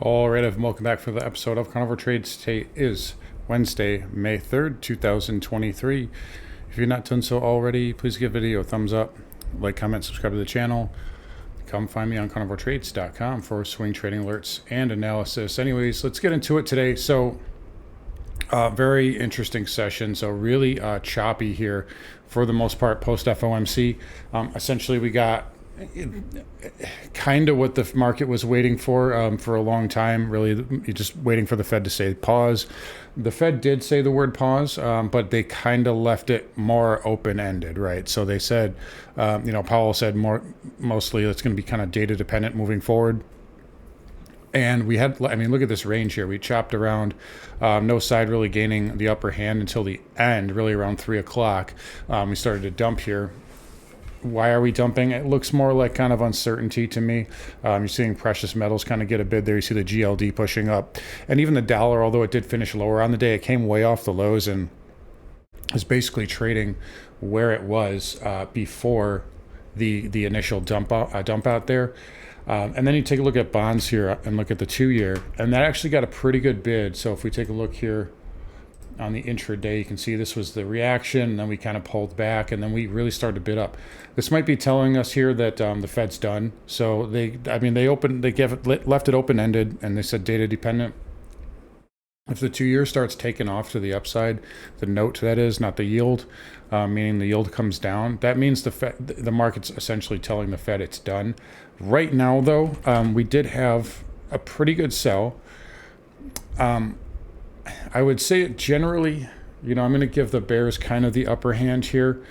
All right, welcome back for the episode of Carnivore Trades. Today is Wednesday, May 3rd, 2023. If you're not done so already, please give the video a thumbs up, like, comment, subscribe to the channel. Come find me on carnivoretrades.com for swing trading alerts and analysis. Anyways, let's get into it today. So, very interesting session. So really choppy here for the most part post FOMC. Essentially, we got kind of what the market was waiting for a long time. Really, just waiting for the Fed to say pause. The Fed did say the word pause, but they kind of left it more open-ended, right? So they said, Powell said mostly it's going to be kind of data dependent moving forward. And we had, look at this range here. We chopped around, no side really gaining the upper hand until the end, really around 3 o'clock. We started to dump here. Why are we dumping? It looks more like kind of uncertainty to me. You're seeing precious metals kind of get a bid there. You see the GLD pushing up. And even the dollar, although it did finish lower on the day, it came way off the lows and is basically trading where it was before the initial dump out there. And then you take a look at bonds here and look at the 2-year, and that actually got a pretty good bid. So if we take a look here on the intraday, you can see this was the reaction, and then we kind of pulled back, and then we really started to bid up. This might be telling us here that the Fed's done. So left it open-ended, and they said data dependent. If the 2-year starts taking off to the upside, the note that is, not the yield, meaning the yield comes down, that means the market's essentially telling the Fed it's done. Right now, though, we did have a pretty good sell. I would say generally, I'm going to give the bears kind of the upper hand here,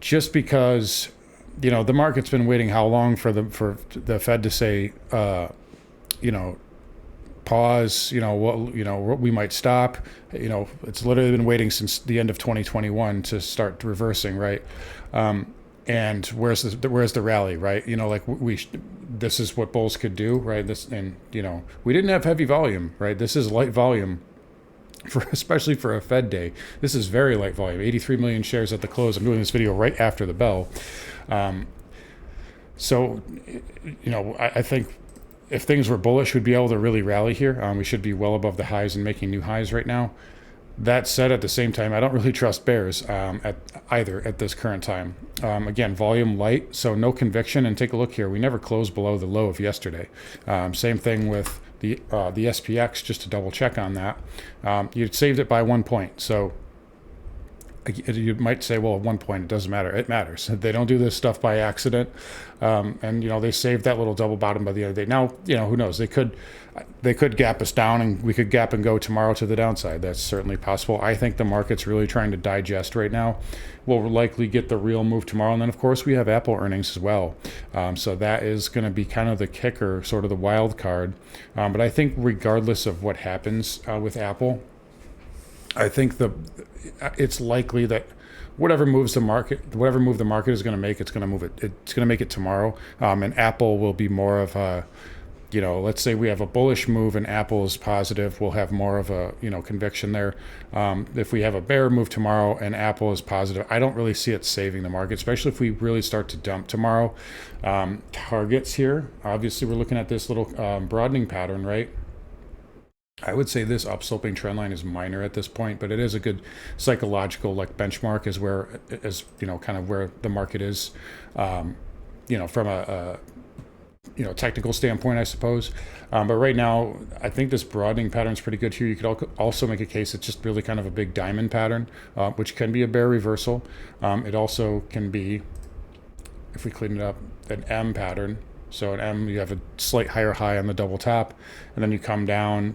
just because, the market's been waiting how long for the Fed to say, pause, we might stop. It's literally been waiting since the end of 2021 to start reversing, right? And where's the rally, right? This is what bulls could do, right? We didn't have heavy volume, right? This is light volume, especially for a Fed day. This is very light volume, 83 million shares at the close. I'm doing this video right after the bell. I think if things were bullish, we'd be able to really rally here. We should be well above the highs and making new highs right now. That said, at the same time, I don't really trust bears at this current time. Again, volume light, so no conviction. And take a look here. We never closed below the low of yesterday. Same thing with the SPX, just to double check on that. You saved it by 1 point. So you might say, well, at 1 point, it doesn't matter. It matters. They don't do this stuff by accident. They saved that little double bottom by the other day. Now, who knows? They could gap us down, and we could gap and go tomorrow to the downside. That's certainly possible. I think the market's really trying to digest right now. We'll likely get the real move tomorrow. And then, of course, we have Apple earnings as well. So that is going to be kind of the kicker, sort of the wild card. But I think regardless of what happens with Apple, I think it's likely that whatever move the market is going to make, it's going to move it. It's going to make it tomorrow. And Apple will be more of a, let's say we have a bullish move and Apple is positive, we'll have more of a, conviction there. If we have a bear move tomorrow and Apple is positive, I don't really see it saving the market, especially if we really start to dump tomorrow. Targets here, obviously we're looking at this little broadening pattern, right? I would say this upsloping trend line is minor at this point, but it is a good psychological benchmark kind of where the market is, from a technical standpoint, I suppose. But right now, I think this broadening pattern is pretty good here. You could also make a case it's just really kind of a big diamond pattern, which can be a bear reversal. It also can be, if we clean it up, an M pattern. So an M, you have a slight higher high on the double top, and then you come down,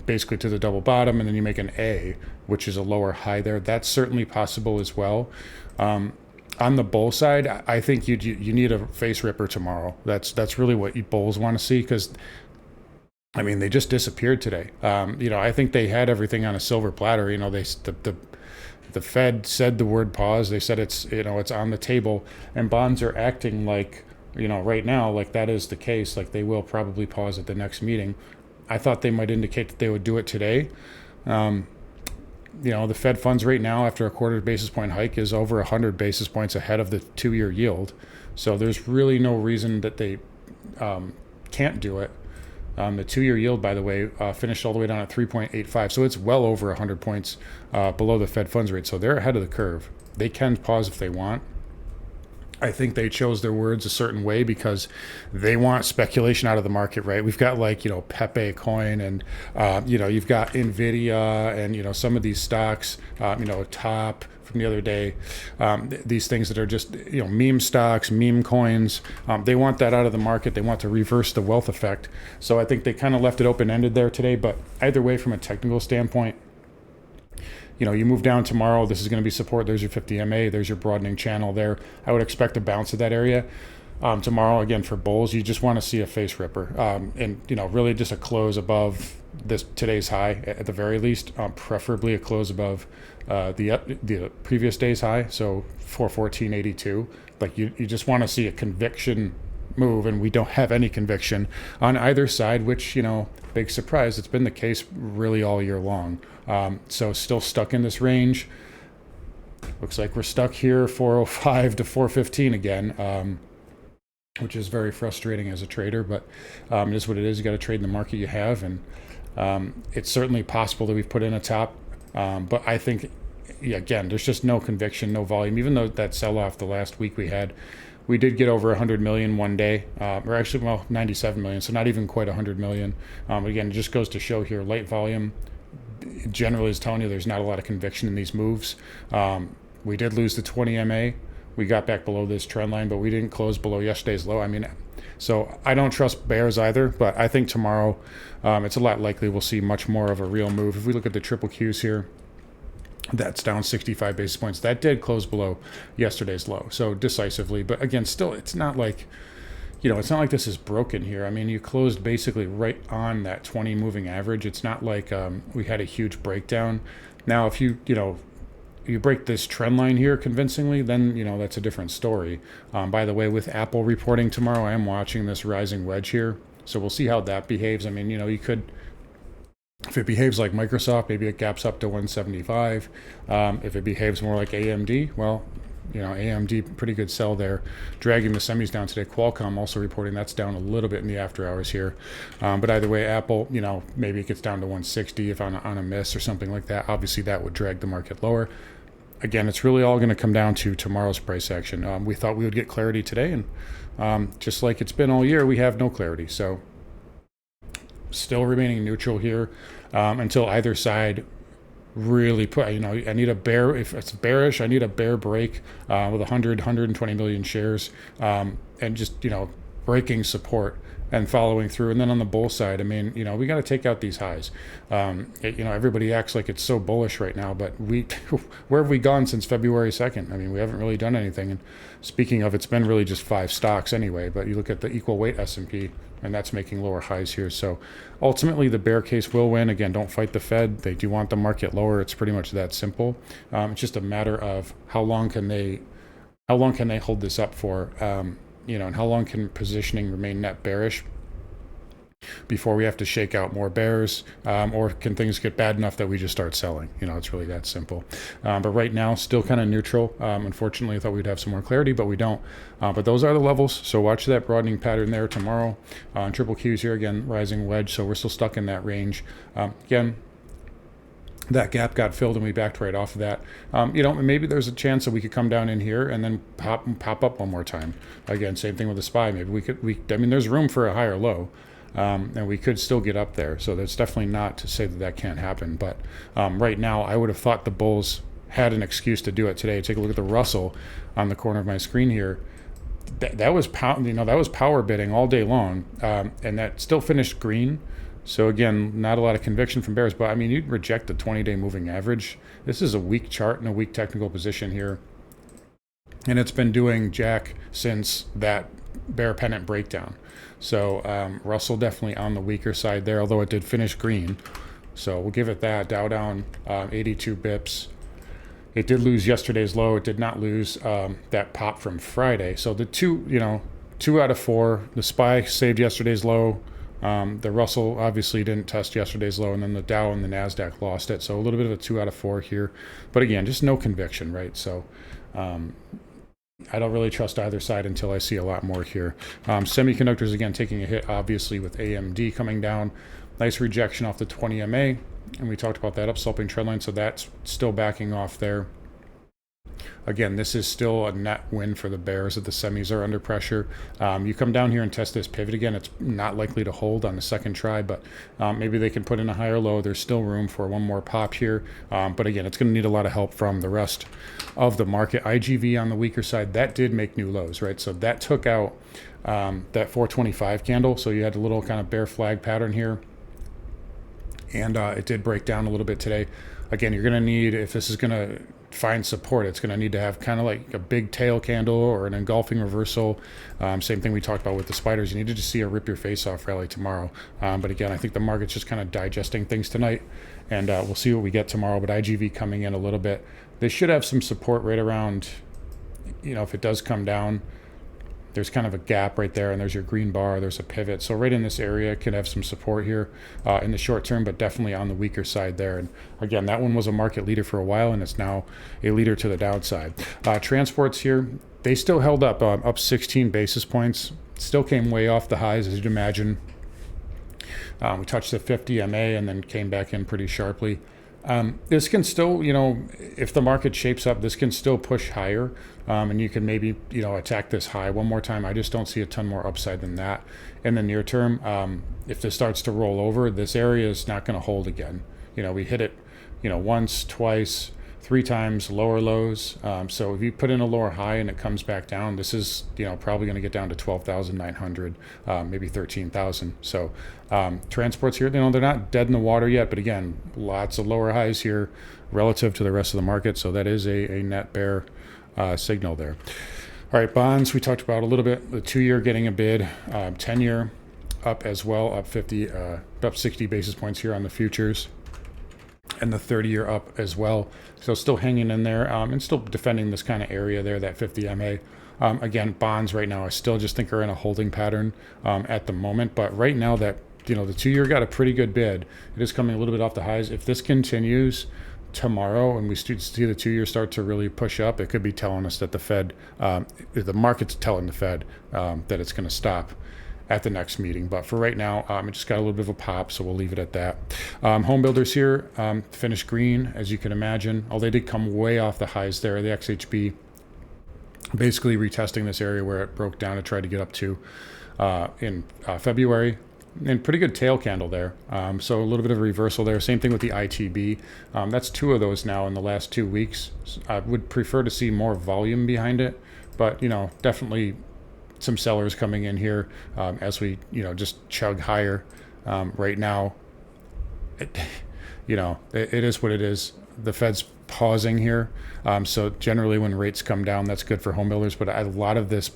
basically to the double bottom, and then you make an A, which is a lower high there. That's certainly possible as well. On the bull side, I think you need a face ripper tomorrow. That's really what you bulls want to see, because they just disappeared today. I think they had everything on a silver platter. The Fed said the word pause. They said it's on the table, and bonds are acting like, right now, like that is the case. Like they will probably pause at the next meeting. I thought they might indicate that they would do it today. The Fed funds rate now after a quarter basis point hike is over 100 basis points ahead of the 2-year yield. So there's really no reason that they can't do it. The 2-year yield, by the way, finished all the way down at 3.85. So it's well over 100 points below the Fed funds rate. So they're ahead of the curve. They can pause if they want. I think they chose their words a certain way because they want speculation out of the market, right? We've got like, Pepe coin and, you've got NVIDIA and, some of these stocks, Top from the other day, these things that are just, meme stocks, meme coins. They want that out of the market. They want to reverse the wealth effect. So I think they kind of left it open-ended there today. But either way, from a technical standpoint, you move down tomorrow, this is going to be support. There's your 50 MA. There's your broadening channel there. I would expect a bounce of that area. Tomorrow, again, for bulls, you just want to see a face ripper. And, really just a close above today's high at the very least, preferably a close above the previous day's high. So 414.82. Like you just want to see a conviction move, and we don't have any conviction on either side, which, big surprise, it's been the case really all year long. So still stuck in this range. Looks like we're stuck here, 405 to 415 again, which is very frustrating as a trader, but it is what it is. You got to trade in the market you have, and it's certainly possible that we've put in a top, but I think, again, there's just no conviction, no volume. Even though that sell-off the last week we did get over 100 million one day, or actually, 97 million, so not even quite 100 million. Again, it just goes to show here, light volume generally is telling you there's not a lot of conviction in these moves. We did lose the 20 MA. We got back below this trend line, but we didn't close below yesterday's low. So I don't trust bears either, but I think tomorrow it's a lot likely we'll see much more of a real move. If we look at the triple Qs here, that's down 65 basis points. That did close below yesterday's low, so decisively. But again, still, it's not like, it's not like this is broken here. You closed basically right on that 20 moving average. It's not like we had a huge breakdown. Now, if you break this trend line here convincingly, then, that's a different story. By the way, with Apple reporting tomorrow, I am watching this rising wedge here. So we'll see how that behaves. You could, if it behaves like Microsoft, maybe it gaps up to 175. If it behaves more like AMD, well, AMD, pretty good sell there, dragging the semis down today. Qualcomm also reporting that's down a little bit in the after hours here. But either way, Apple, maybe it gets down to 160 if on a miss or something like that. Obviously, that would drag the market lower. Again, it's really all going to come down to tomorrow's price action. We thought we would get clarity today, and just like it's been all year, we have no clarity. So still remaining neutral here until either side really put, I need a bear. If it's bearish, I need a bear break with 120 million shares, and just, breaking support and following through. And then on the bull side, we got to take out these highs. Everybody acts like it's so bullish right now, but where have we gone since February 2nd? We haven't really done anything. And speaking of, it's been really just 5 stocks anyway, but you look at the equal weight S&P, and that's making lower highs here. So ultimately, the bear case will win. Again, don't fight the Fed. They do want the market lower. It's pretty much that simple. It's just a matter of how long can they hold this up for, and how long can positioning remain net bearish before we have to shake out more bears, or can things get bad enough that we just start selling? It's really that simple. But right now, still kind of neutral. Unfortunately, I thought we'd have some more clarity, but we don't. But those are the levels. So watch that broadening pattern there tomorrow. Triple Qs here, again, rising wedge. So we're still stuck in that range. Again, that gap got filled and we backed right off of that. Maybe there's a chance that we could come down in here and then pop up one more time. Again, same thing with the SPY. Maybe there's room for a higher low. And we could still get up there. So that's definitely not to say that that can't happen. But right now, I would have thought the bulls had an excuse to do it today. Take a look at the Russell on the corner of my screen here. That was power bidding all day long, and that still finished green. So again, not a lot of conviction from bears. But you'd reject the 20-day moving average. This is a weak chart and a weak technical position here, and it's been doing jack since that bear pennant breakdown. So Russell definitely on the weaker side there, although it did finish green. So we'll give it that. Dow down 82 bips. It did lose yesterday's low. It did not lose that pop from Friday. So the two out of 4. The SPY saved yesterday's low. The Russell obviously didn't test yesterday's low, and then the Dow and the NASDAQ lost it. So a little bit of a 2 out of 4 here. But again, just no conviction, right? So I don't really trust either side until I see a lot more here. Semiconductors, again, taking a hit, obviously, with AMD coming down. Nice rejection off the 20 MA, and we talked about that upsloping trendline, so that's still backing off there. Again, this is still a net win for the bears if the semis are under pressure. You come down here and test this pivot again, it's not likely to hold on the second try, but maybe they can put in a higher low. There's still room for one more pop here. But again, it's going to need a lot of help from the rest of the market. IGV on the weaker side, that did make new lows, right? So that took out that 425 candle. So you had a little kind of bear flag pattern here. And it did break down a little bit today. Again, you're going to need, if this is going to find support, it's going to need to have kind of like a big tail candle or an engulfing reversal. Same thing we talked about with the spiders. You needed to see a rip your face off rally tomorrow. But again, I think the market's just kind of digesting things tonight, and we'll see what we get tomorrow. But IGV coming in a little bit. They should have some support right around, if it does come down, there's kind of a gap right there, and there's your green bar, there's a pivot. So right in this area could have some support here in the short term, but definitely on the weaker side there. And again, that one was a market leader for a while, and it's now a leader to the downside. Transports here, they still held up 16 basis points. Still came way off the highs, as you'd imagine. We touched the 50 MA and then came back in pretty sharply. This can still, if the market shapes up, this can still push higher, and you can maybe, attack this high one more time. I just don't see a ton more upside than that in the near term. If this starts to roll over, this area is not going to hold again. We hit it, once, twice, 3 times, lower lows. So if you put in a lower high and it comes back down, this is, probably going to get down to 12,900, maybe 13,000. So transports here, they're not dead in the water yet, but again, lots of lower highs here relative to the rest of the market. So that is a net bear signal there. All right, bonds, we talked about a little bit. The 2-year getting a bid, 10-year up as well, up 60 basis points here on the futures. And the 30-year up as well. So still hanging in there and still defending this kind of area there, that 50 MA. Again, bonds right now I still just think are in a holding pattern at the moment. But right now that, the 2-year got a pretty good bid. It is coming a little bit off the highs. If this continues tomorrow and we see the 2-year start to really push up, it could be telling us that the Fed, the market's telling the Fed that it's going to stop at the next meeting. But for right now, it just got a little bit of a pop, so we'll leave it at that. Home builders here finished green, as you can imagine. They did come way off the highs there. The XHB basically retesting this area where it broke down to try to get up to in February. And pretty good tail candle there. So a little bit of a reversal there. Same thing with the ITB. That's 2 of those now in the last 2 weeks. I would prefer to see more volume behind it, but definitely some sellers coming in here as we just chug higher right now. It is what it is. The Fed's pausing here, so generally when rates come down, that's good for home builders, but a lot of this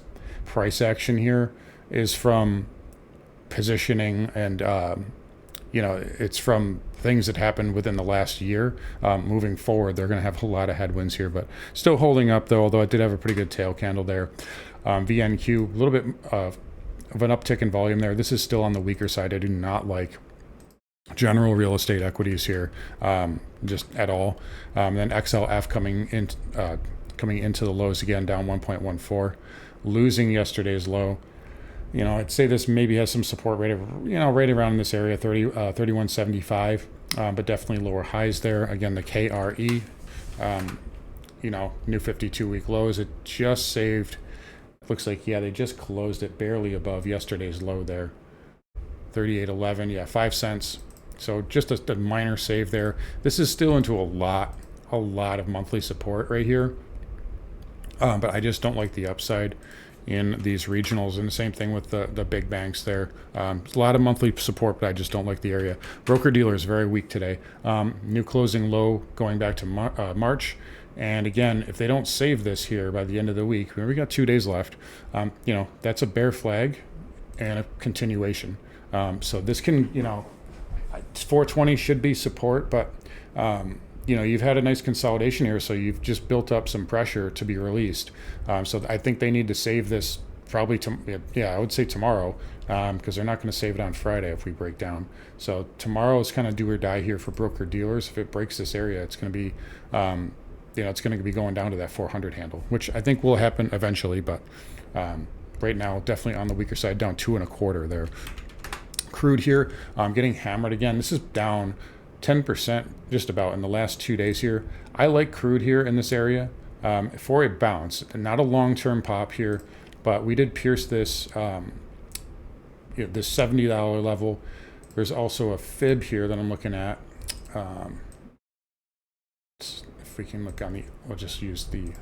price action here is from positioning and it's from things that happened within the last year. Moving forward, they're going to have a lot of headwinds here, but still holding up though, although it did have a pretty good tail candle there. VNQ, a little bit of an uptick in volume there. This is still on the weaker side. I do not like general real estate equities here, just at all. Then XLF coming into the lows again, down 1.14, losing yesterday's low. I'd say this maybe has some support right around this area, 31.75, but definitely lower highs there. Again, the KRE, new 52-week lows. It just saved. Looks like, they just closed it barely above yesterday's low there. 38.11, 5 cents. So just a minor save there. This is still into a lot of monthly support right here. But I just don't like the upside in these regionals, and the same thing with the big banks there. A lot of monthly support, but I just don't like the area. Broker dealer is very weak today. New closing low going back to March. And again, if they don't save this here by the end of the week, we got 2 days left, that's a bear flag and a continuation. So this can, 420 should be support, but, you've had a nice consolidation here, so you've just built up some pressure to be released. So I think they need to save this probably, I would say tomorrow, because they're not going to save it on Friday if we break down. So tomorrow is kind of do or die here for broker dealers. If it breaks this area, it's going to be it's going to be going down to that 400 handle, which I think will happen eventually. But right now, definitely on the weaker side, down 2.25 there. Crude here, getting hammered again. This is down 10% just about in the last 2 days here. I like crude here in this area for a bounce, not a long-term pop here, but we did pierce this this $70 level. There's also a fib here that I'm looking at. If we can look on the, we'll just use the,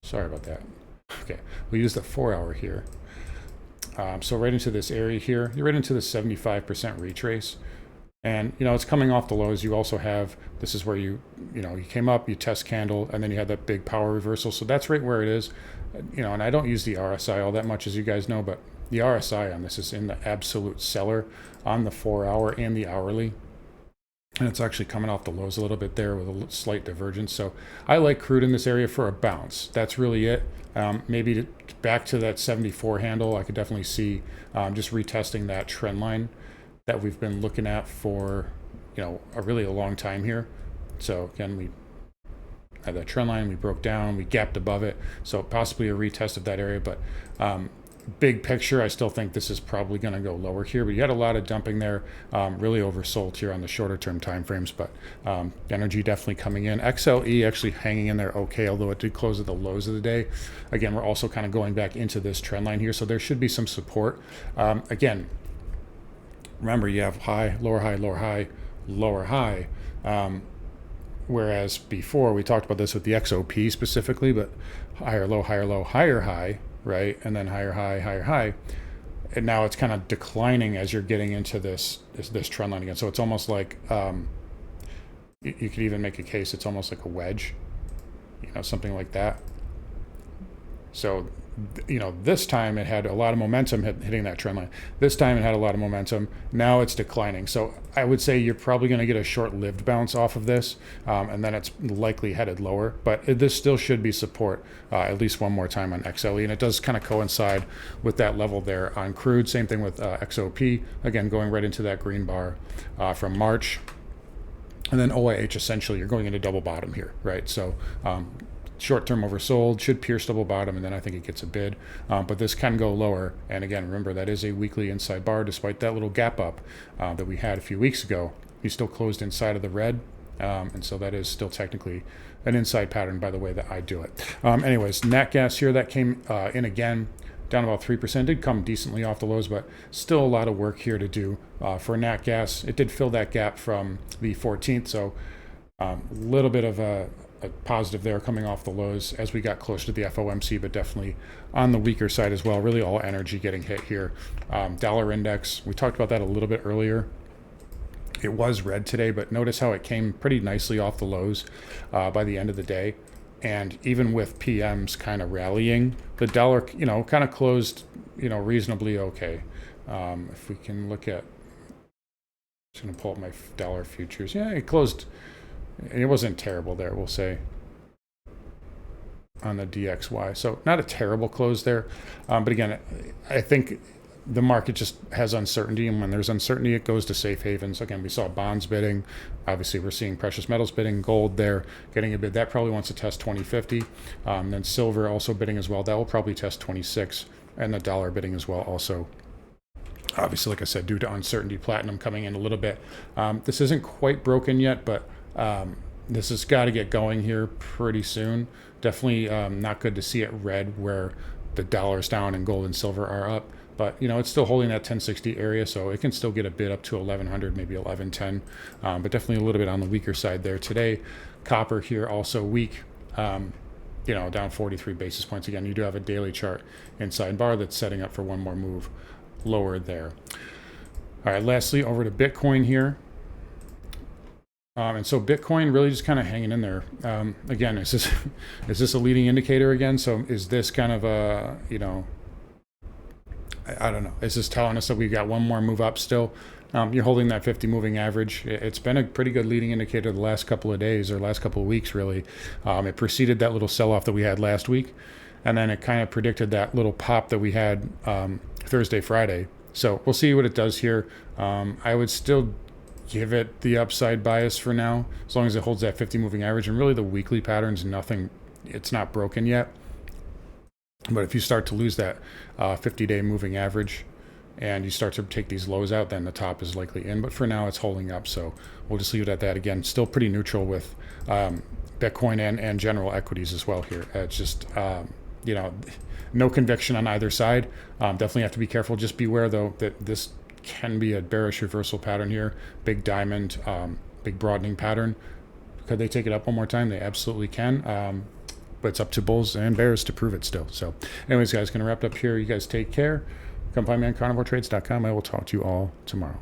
sorry about that. Okay, we'll use the 4-hour here. So right into this area here, you're right into the 75% retrace. And, it's coming off the lows. You also have, this is where you came up, you test candle, and then you had that big power reversal. So that's right where it is. And I don't use the RSI all that much, as you guys know, but the RSI on this is in the absolute seller on the 4-hour and the hourly. And it's actually coming off the lows a little bit there with a slight divergence. So I like crude in this area for a bounce. That's really it. Maybe back to that 74 handle, I could definitely see just retesting that trend line that we've been looking at for, a really long time here. So again, we had that trend line, we broke down, we gapped above it. So possibly a retest of that area, but big picture, I still think this is probably going to go lower here, but you had a lot of dumping there, really oversold here on the shorter term time frames, but energy definitely coming in. XLE actually hanging in there okay, although it did close at the lows of the day. Again, we're also kind of going back into this trend line here, so there should be some support. Again, remember, you have high, lower high, lower high, lower high. Whereas before, we talked about this with the XOP specifically, but higher, low, higher, high, right? And then higher, high. And now it's kind of declining as you're getting into this trend line again. So it's almost like, you could even make a case, it's almost like a wedge, something like that. So, this time it had a lot of momentum hitting that trend line. This time it had a lot of momentum. Now it's declining. So I would say you're probably going to get a short-lived bounce off of this, and then it's likely headed lower. But this still should be support at least one more time on XLE, and it does kind of coincide with that level there on crude. Same thing with XOP. Again, going right into that green bar from March. And then OIH, essentially, you're going into double bottom here, right? So short-term oversold, should pierce double bottom, and then I think it gets a bid. But this can go lower. And again, remember, that is a weekly inside bar. Despite that little gap up that we had a few weeks ago, you still closed inside of the red. And so that is still technically an inside pattern by the way that I do it. Anyways, nat gas here, that came in again, down about 3%. Did come decently off the lows, but still a lot of work here to do for nat gas. It did fill that gap from the 14th, so a little bit of a positive there coming off the lows as we got closer to the FOMC, but definitely on the weaker side as well. Really all energy getting hit here. Dollar index, we talked about that a little bit earlier. It was red today, but notice how it came pretty nicely off the lows by the end of the day. And even with PMs kind of rallying, the dollar, kind of closed, reasonably okay. If we can look at, I'm just going to pull up my dollar futures. Yeah, it closed. It wasn't terrible there, we'll say, on the DXY. So not a terrible close there. But again, I think the market just has uncertainty. And when there's uncertainty, it goes to safe havens. Again, we saw bonds bidding. Obviously, we're seeing precious metals bidding, gold there, getting a bid. That probably wants to test 2050. Then silver also bidding as well. That will probably test 26. And the dollar bidding as well also. Obviously, like I said, due to uncertainty, platinum coming in a little bit. This isn't quite broken yet, but this has got to get going here pretty soon. Definitely not good to see it red where the dollar's down and gold and silver are up. But, it's still holding that 1060 area, so it can still get a bid up to 1100, maybe 1110. But definitely a little bit on the weaker side there today. Copper here also weak, down 43 basis points. Again, you do have a daily chart inside bar that's setting up for one more move lower there. All right, lastly, over to Bitcoin here. And so Bitcoin really just kind of hanging in there. Again, is this a leading indicator again? So is this kind of a, I don't know. Is this telling us that we've got one more move up still? You're holding that 50 moving average. It's been a pretty good leading indicator the last couple of days or last couple of weeks, really. It preceded that little sell-off that we had last week. And then it kind of predicted that little pop that we had Thursday, Friday. So we'll see what it does here. I would still give it the upside bias for now, as long as it holds that 50 moving average. And really the weekly patterns, nothing, it's not broken yet. But if you start to lose that 50-day moving average and you start to take these lows out, then the top is likely in. But for now, it's holding up. So we'll just leave it at that. Again, still pretty neutral with Bitcoin and general equities as well here. It's just, no conviction on either side. Definitely have to be careful. Just beware, though, that this can be a bearish reversal pattern here. Big diamond, big broadening pattern. Could they take it up one more time? They absolutely can. But it's up to bulls and bears to prove it still. So anyways, guys, going to wrap it up here. You guys take care. Come find me on carnivoretrades.com. I will talk to you all tomorrow.